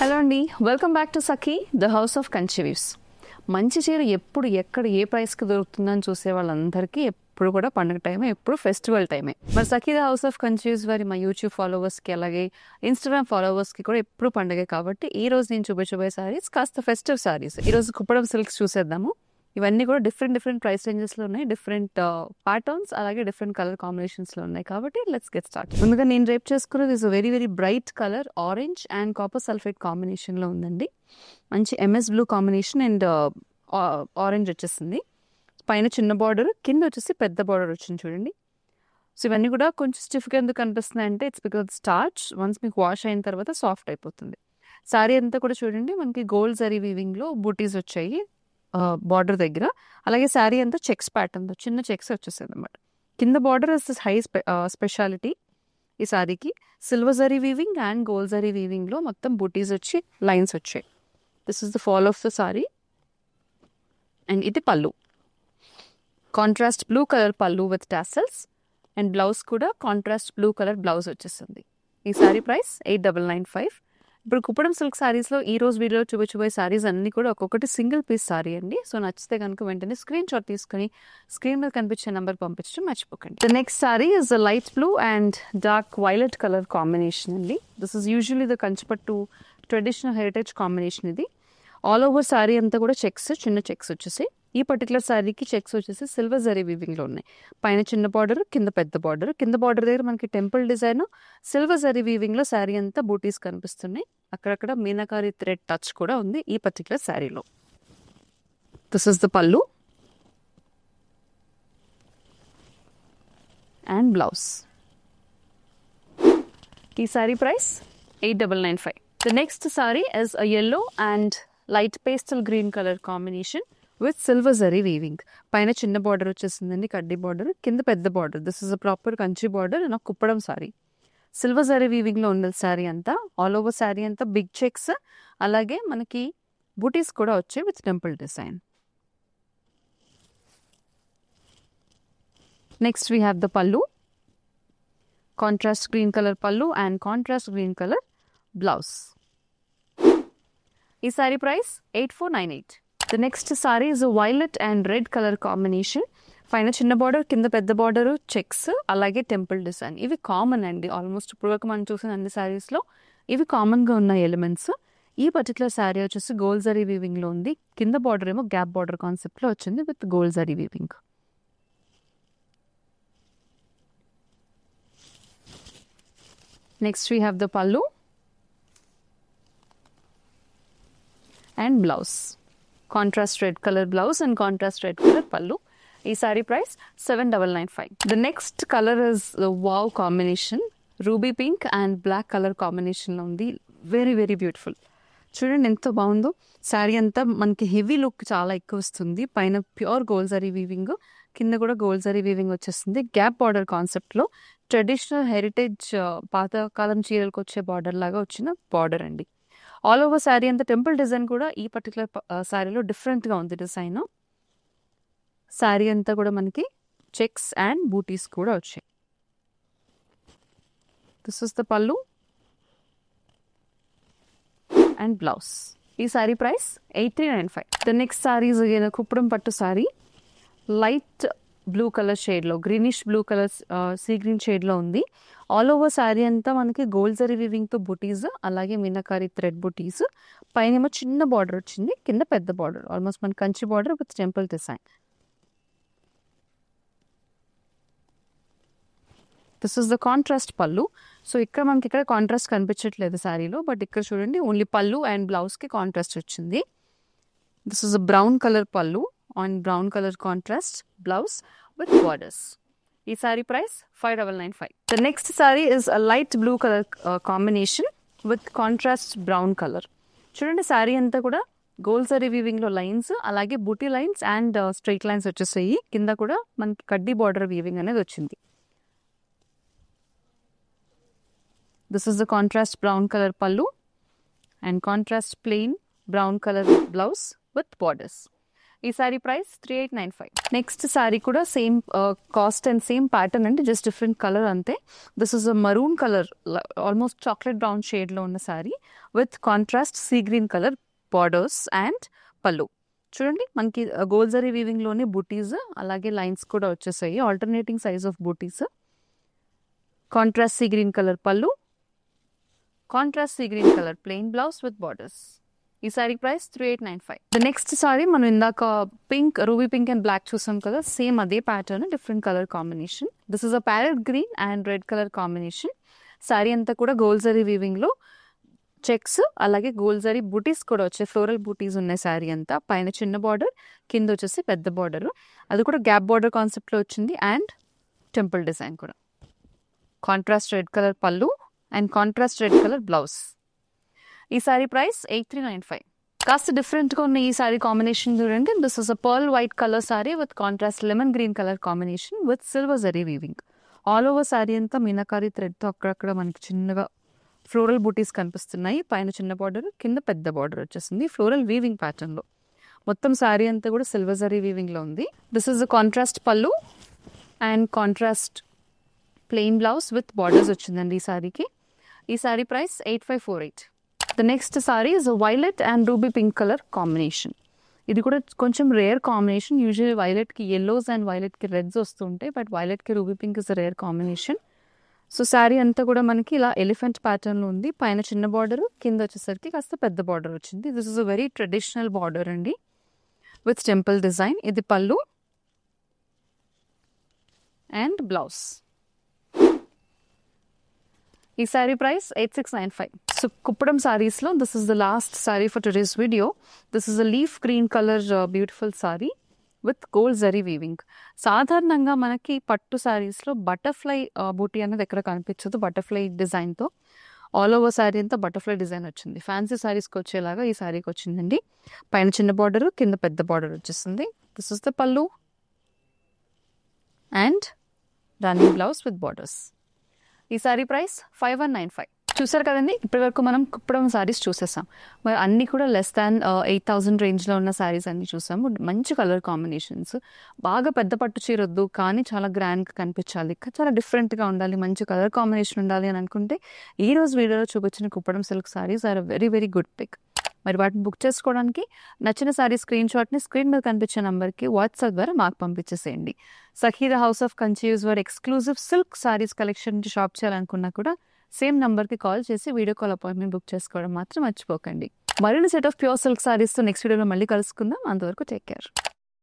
Hello అండి, welcome back to Sakhi the house of Kanchi views. మంచి చీర ఎప్పుడు ఎక్కడ ఏ ప్రైస్కి దొరుకుతుందని చూసే వాళ్ళందరికీ ఎప్పుడు కూడా పండుగ టైమే, ఎప్పుడు ఫెస్టివల్ టైమే. మరి Sakhi the house of Kanchi weaves వారి మా యూట్యూబ్ ఫాలోవర్స్కి అలాగే ఇన్స్టాగ్రామ్ ఫాలోవర్స్కి కూడా ఎప్పుడు పండుగే. కాబట్టి ఈ రోజు నేను చూపించబోయే సారీస్ కాస్త ఫెస్టివ్ సారీస్. ఈ రోజు కుప్పడం సిల్క్స్ చూసేద్దాము. ఇవన్నీ కూడా డిఫరెంట్ ప్రైస్ రేంజెస్లో ఉన్నాయి, డిఫరెంట్ ప్యాటర్న్స్ అలాగే డిఫరెంట్ కలర్ కాంబినేషన్స్లో ఉన్నాయి. కాబట్టి లెట్స్ గెట్ స్టార్ట్. ముందుగా నేను రేప్ చేసుకున్నది is very bright colour orange and copper sulphate కాంబినేషన్లో ఉందండి. మంచి MS blue combination and orange వచ్చేసింది. పైన చిన్న బార్డర్, కింద వచ్చేసి పెద్ద బార్డర్ వచ్చింది చూడండి. సో ఇవన్నీ కూడా కొంచెం స్టిఫ్గా ఎందుకు కనిపిస్తున్నాయి అంటే ఇట్స్ బికాజ్ స్టార్చ్ వన్స్ మీకు వాష్ అయిన తర్వాత సాఫ్ట్ అయిపోతుంది. సారీ అంతా కూడా చూడండి మనకి గోల్డ్ జరీ వీవింగ్లో బూటీస్ వచ్చాయి బార్డర్ దగ్గర. అలాగే శారీ అంతా చెక్స్ ప్యాటర్న్తో చిన్న చెక్స్ వచ్చేసాయి అనమాట. కింద బార్డర్ ఇస్ హై స్పెషాలిటీ ఈ శారీకి. Silver zari weaving and gold zari వీవింగ్లో మొత్తం బూటీస్ వచ్చి లైన్స్ వచ్చాయి. This is the fall of the sari. And ఇది pallu, contrast blue colour pallu with tassels and blouse కూడా కాంట్రాస్ట్ బ్లూ కలర్ బ్లౌజ్ వచ్చేస్తుంది. ఈ శారీ ప్రైస్ 8995. ఇప్పుడు కుప్పడం సిల్క్ శారీస్లో ఈ రోజు వీడియోలో చూపించబోయే శారీస్ అన్ని కూడా ఒక్కొక్కటి సింగిల్ పీస్ శారీ అండి. సో నచ్చితే కనుక వెంటనే స్క్రీన్ షాట్ తీసుకొని స్క్రీన్ మీద కనిపించే నెంబర్ పంపించడం మర్చిపోకండి. The next sari is the light blue and dark violet colour combination అండి. దిస్ ఇస్ యూజువల్లీ ద కంచిపట్టు ట్రెడిషనల్ హెరిటేజ్ కాంబినేషన్ ఇది. ఆల్ ఓవర్ శారీ అంతా కూడా చెక్స్, చిన్న చెక్స్ వచ్చేసి. ఈ పర్టికులర్ శారీకి చెక్స్ వచ్చేసి సిల్వర్ జరీ వీవింగ్లో ఉన్నాయి. పైన చిన్న బార్డర్, కింద పెద్ద బార్డర్. కింద బార్డర్ దగ్గర మనకి టెంపుల్ డిజైన్, సిల్వర్ జరీ వీవింగ్లో శారీ అంతా బూటీస్ కనిపిస్తున్నాయి. అక్కడక్కడ మీనాకారి థ్రెడ్ టచ్ కూడా ఉంది ఈ పర్టికులర్ శారీలో. This is the pallu and blouse. ఈ sari price 8995. The next sari is a yellow and light pastel green colour combination with silver zari weaving. పైన చిన్న బార్డర్ వచ్చేసిందండి, కడ్డీ బార్డర్. కింద పెద్ద border. This is a proper Kanchi border and Kuppadam sari. Silver zari వీవింగ్లో ఉన్న sari అంతా, ఆల్ ఓవర్ శారీ అంతా బిగ్ చెక్స్, అలాగే మనకి బూటీస్ కూడా వచ్చాయి with temple design. Next we have the pallu, contrast green colour pallu and contrast green colour blouse. ఈ sari price 8498. The next sari is violet and red colour combination. పైన చిన్న border, కింద పెద్ద బార్డర్, చెక్స్ అలాగే టెంపుల్ డిజైన్. ఇవి common అండి, almost ఇప్పుడు వరకు మనం చూసిన అన్ని శారీస్లో ఇవి కామన్గా ఉన్న ఎలిమెంట్స్. ఈ పర్టికులర్ శారీ వచ్చేసి గోల్డ్ జరీ వీవింగ్లో ఉంది. కింద బార్డర్ ఏమో గ్యాప్ బార్డర్ కాన్సెప్ట్లో వచ్చింది with gold zari weaving. Next we have the pallu and blouse, contrast red colour blouse and contrast red colour pallu. ఈ sari price 7995. The next colour is wow combination, ruby pink and black colour కాంబినేషన్లో ఉంది. Very beautiful. చూడండి ఎంత బాగుందో. శారీ అంతా మనకి heavy look చాలా ఎక్కువ వస్తుంది. పైన ప్యూర్ గోల్డ్ జరీ వీవింగ్, కింద కూడా గోల్డ్ జరీ వీవింగ్ వచ్చేస్తుంది. గ్యాప్ బార్డర్ కాన్సెప్ట్లో ట్రెడిషనల్ హెరిటేజ్ పాతకాలం చీరలకు వచ్చే బార్డర్ లాగా వచ్చిన బార్డర్ అండి. ఆల్ ఓవర్ శారీ అంతా టెంపుల్ డిజైన్ కూడా ఈ పర్టికులర్ శారీలో డిఫరెంట్గా ఉంది డిజైన్. శారీ అంతా కూడా మనకి చెక్స్ అండ్ బూటీస్ కూడా వచ్చాయి. This is the pallu and blouse. ఈ sari price 8395. The next sari is again Kuppadam పట్టు శారీ. లైట్ బ్లూ కలర్ షేడ్లో, greenish blue colour sea green షేడ్లో ఉంది. ఆల్ ఓవర్ శారీ అంతా మనకి గోల్డ్ జరీ వీవింగ్తో బుటీస్, అలాగే మీనాకారి థ్రెడ్ బుటీస్. పైన ఏమో చిన్న బార్డర్ వచ్చింది, కింద పెద్ద బార్డర్, ఆల్మోస్ట్ మన Kanchi border with temple design. This is the contrast పళ్ళు. సో ఇక్కడ మనకి ఇక్కడ కాంట్రాస్ట్ కనిపించట్లేదు శారీలో, బట్ ఇక్కడ చూడండి ఓన్లీ పళ్ళు అండ్ బ్లౌజ్కి కాంట్రాస్ట్ వచ్చింది. This is a brown colour pallu and brown colour contrast blouse with borders. ఈ sari price 5995. The next sari is a light blue colour combination with contrast brown colour. చూడండి sari అంతా కూడా gold zari వీవింగ్లో lines, అలాగే బూటీ lines and straight lines వచ్చేసాయి. కింద కూడా మనకి కడ్డీ బార్డర్ వీవింగ్ అనేది వచ్చింది. This is the contrast brown colour pallu and contrast plain brown colour blouse with borders. ఈ సారీ ప్రైస్ 3895. నెక్స్ట్ సారీ కూడా same cost and same pattern అంటే జస్ట్ డిఫరెంట్ కలర్ అంతే. This is a maroon colour, almost chocolate brown షేడ్లో ఉన్న sorry with contrast sea green colour borders and పళ్ళు. చూడండి మనకి గోల్జరీ వీవింగ్లోనే బూటీస్ అలాగే లైన్స్ కూడా వచ్చేసాయి, ఆల్టర్నేటింగ్ సైజ్ ఆఫ్ బూటీస్. Contrast sea green colour pallu, contrast sea green colour plain blouse with borders. ఈ sari price 3895. The next sari మనం ఇందాక pink, ruby pink and black చూసాం కదా, సేమ్ అదే pattern different colour combination. This is a parrot green and red colour combination. Sari అంతా కూడా గోల్జరీ వీవింగ్లో checks అలాగే గోల్జరీ బూటీస్ కూడా వచ్చాయి, ఫ్లోరల్ బూటీస్ ఉన్నాయి శారీ అంతా. పైన చిన్న బార్డర్, కింద వచ్చేసి పెద్ద బార్డర్, అది కూడా గ్యాప్ బార్డర్ కాన్సెప్ట్లో వచ్చింది అండ్ టెంపుల్ డిజైన్ కూడా. Contrast red colour pallu and contrast red colour blouse. ఈ సారీ ప్రైస్ 8395. కాస్త డిఫరెంట్గా ఉన్న ఈ సారీ కాంబినేషన్ చూడండి. This is a pearl white colour sorry with contrast lemon green colour combination with silver zari weaving. All over sorry అంతా మీనాకారి థ్రెడ్తో అక్కడక్కడ మనకి చిన్నగా ఫ్లోరల్ బూటీస్ కనిపిస్తున్నాయి. పైన చిన్న బార్డర్, కింద పెద్ద బార్డర్ వచ్చేసింది ఫ్లోరల్ వీవింగ్ ప్యాటర్న్లో. మొత్తం సారీ అంతా కూడా సిల్వర్ జరీ వీవింగ్లో ఉంది. This is a contrast pallu and contrast plain blouse with borders వచ్చిందండి ఈ సారీకి. ఈ sari price 8548. The next sari is violet and ruby pink colour combination. ఇది కూడా కొంచెం రేర్ కాంబినేషన్. యూజువల్లీ వైలెట్కి ఎల్లోస్ అండ్ వైలెట్కి రెడ్స్ వస్తుంటాయి, బట్ వైలెట్కి ruby pink is a rare combination. So sari అంతా కూడా మనకి ఇలా ఎలిఫెంట్ ప్యాటర్న్లో ఉంది. పైన చిన్న బార్డర్, కింద వచ్చేసరికి కాస్త పెద్ద బార్డర్ వచ్చింది. This is a very traditional border అండి విత్ టెంపుల్ డిజైన్. ఇది పళ్ళు అండ్ బ్లౌజ్. ఈ సారీ ప్రైస్ 8695. సో కుప్పడం సారీస్లో this is the last sari for today's video. This is a leaf green colour beautiful sari with gold zari weaving. సాధారణంగా మనకి పట్టు సారీస్లో butterfly బూటీ అనేది ఎక్కడ కనిపించదు. బటర్ఫ్లై డిజైన్తో ఆల్ ఓవర్ సారీ అంతా బటర్ఫ్లై డిజైన్ వచ్చింది. ఫ్యాన్సీ సారీస్కి వచ్చేలాగా ఈ సారీకి వచ్చిందండి. పైన చిన్న బార్డర్, కింద పెద్ద బార్డర్ వచ్చేసింది. This is the pallu and running blouse with borders. ఈ సారీ ప్రైస్ 5195. చూసారు కదండి, ఇప్పటివరకు మనం కుప్పడం సారీస్ చూసేసాం. మరి అన్నీ కూడా లెస్ దాన్ 8000 రేంజ్లో ఉన్న సారీస్ అన్నీ చూసాము. మంచి కలర్ కాంబినేషన్స్, బాగా పెద్ద పట్టు చీర వద్దు కానీ చాలా గ్రాండ్గా కనిపించాలి, చాలా డిఫరెంట్గా ఉండాలి, మంచి కలర్ కాంబినేషన్ ఉండాలి అని అనుకుంటే ఈ రోజు వీడియోలో చూపించిన Kuppadam silk saris are very very good pick. మరి వాటిని బుక్ చేసుకోవడానికి నచ్చిన సారీ స్క్రీన్ షాట్ని స్క్రీన్ మీద కనిపించే నెంబర్కి వాట్సాప్ ద్వారా మాకు పంపించేసేయండి. సఖీ ద హౌస్ ఆఫ్ కంచీస్ వారి ఎక్స్క్లూజివ్ సిల్క్ సారీస్ కలెక్షన్ నుంచి షాప్ చేయాలనుకున్నా కూడా సేమ్ నంబర్కి కాల్ చేసి వీడియో కాల్ అపాయింట్మెంట్ బుక్ చేసుకోవడం మాత్రం మర్చిపోకండి. మరిన్ని సెట్ ఆఫ్ ప్యూర్ సిల్క్ సారీస్తో నెక్స్ట్ వీడియోలో మళ్ళీ కలుసుకుందాం. అంతవరకు టేక్ కేర్.